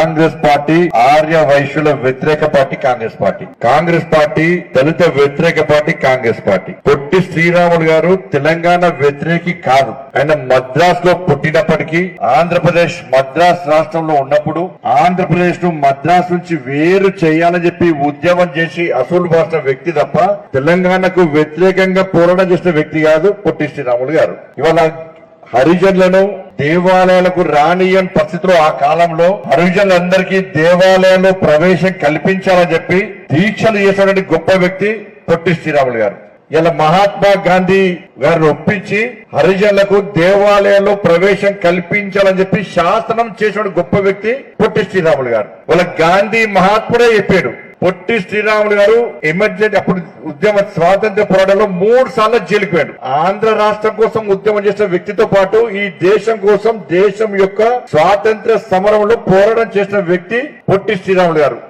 Congress party Arya వైశ్యుల వ్యతిరేక party Congress party దళిత వ్యతిరేక party Congress party. Potti Sriramulu గారు తెలంగాణ వ్యతిరేకి కాదు. ఆయన మద్రాస్ లో పుట్టినప్పటికీ ఆంధ్రప్రదేశ్ మద్రాస్ రాష్ట్రంలో ఉన్నప్పుడు ఆంధ్రప్రదేశ్ ను మద్రాస్ నుంచి వేరు చేయాలని చెప్పి ఉద్యమం చేసి అసలు భాష వ్యక్తి తప్ప తెలంగాణకు వ్యతిరేకంగా పోరాటం చేసిన వ్యక్తి కాదు పొట్టి శ్రీరాములు గారు. ఇవాళ హరిజనులను దేవాలయాలకు రానియని పరిస్థితిలో ఆ కాలంలో హరిజనులందరికీ దేవాలయంలో ప్రవేశం కల్పించాలని చెప్పి దీక్షలు చేసినటువంటి గొప్ప వ్యక్తి పొట్టి శ్రీరాములు గారు. ఇలా మహాత్మా గాంధీ గారిని ఒప్పించి హరిజనులకు దేవాలయంలో ప్రవేశం కల్పించాలని చెప్పి శాసనం చేసిన గొప్ప వ్యక్తి పొట్టి శ్రీరాములు గారు. వాళ్ళ గాంధీ మహాత్ముడే చెప్పాడు. పొట్టి శ్రీరాములు గారు ఎమర్జెన్సీ అప్పుడు ఉద్యమ స్వాతంత్ర పోరాటంలో 3 సార్లు జైలుకు వెళ్ళాడు. ఆంధ్ర రాష్ట్రం కోసం ఉద్యమం చేసిన వ్యక్తితో పాటు ఈ దేశం కోసం దేశం యొక్క స్వాతంత్ర సమరంలో పోరాటం చేసిన వ్యక్తి పొట్టి శ్రీరాములు గారు.